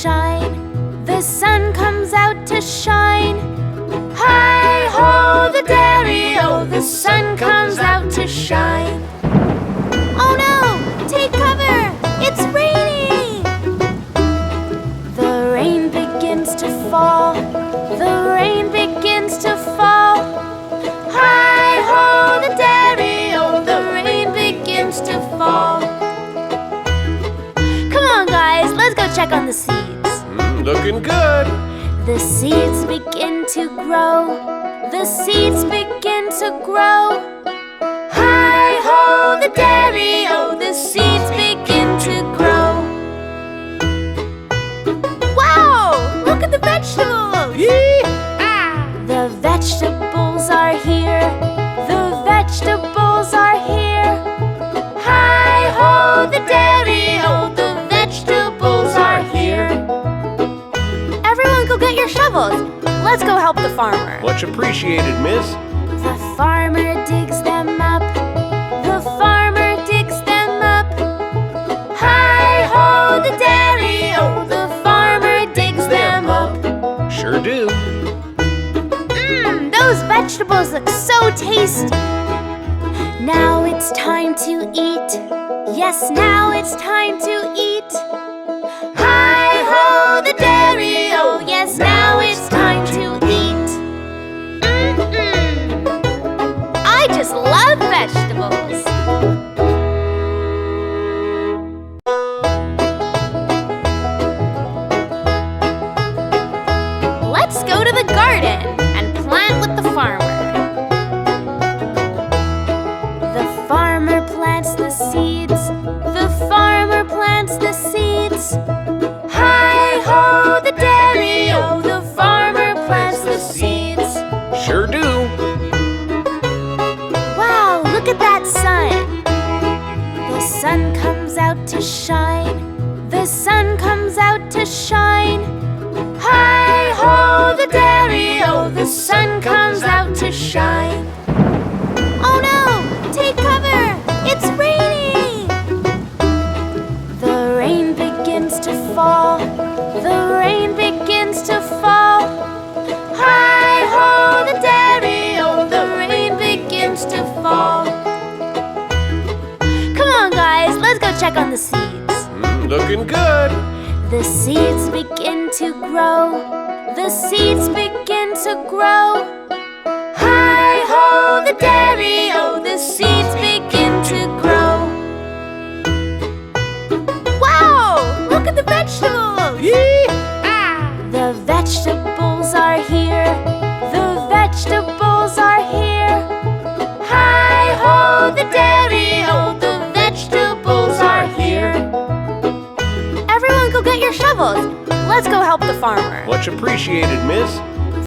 shine. The sun comes out to shine. Hi-ho, the dairy-o, the sun comes out to shine. Oh no! Take cover! It's raining! The rain begins to fall. The rain begins to fall. Hi-ho, the dairy-o, the rain begins to fall. Come on, guys, let's go check on the seeds. Looking good. The seeds begin to grow. The seeds begin to grow. Hi-ho, the dairy-o, the seeds begin to grow. Wow! Look at the vegetables! The vegetables are here. The vegetables are here. Hi-ho, the dairy-o, the vegetables are here. Everyone go get your shovels. Let's go help the farmer. Much appreciated, miss. The farmer digs them up. The farmer digs them up. Hi-ho, the dairy-o, the farmer digs them up. Sure do. Those vegetables look so tasty. Now it's time to eat. Yes, now it's time to eat. Hi-ho, the dairy-o, yes, now it's time to eat. I just love vegetables. Let's go to the garden and plant with the farmer. The farmer plants the seeds. The farmer plants the seeds. Hi-ho, the dairy-o, the farmer plants the seeds. Sure do. Wow, look at that sun. The sun comes out to shine. The sun comes out to shine. Hi-ho, the dairy-o, the sun comes out to shine. Oh no! Take cover! It's raining! The rain begins to fall. The rain begins to fall. Hi-ho, the dairy-o, the rain begins to fall. Come on, guys, let's go check on the seeds. Looking good. The seeds begin to grow. The seeds begin to grow. Hi-ho, the dairy-o, the seeds begin to grow. Wow! Look at the vegetables! The vegetables are here. The vegetables are here. Hi-ho, the dairy-o, the vegetables are here. Everyone go get your shovels. Let's go help the farmer. Much appreciated, miss.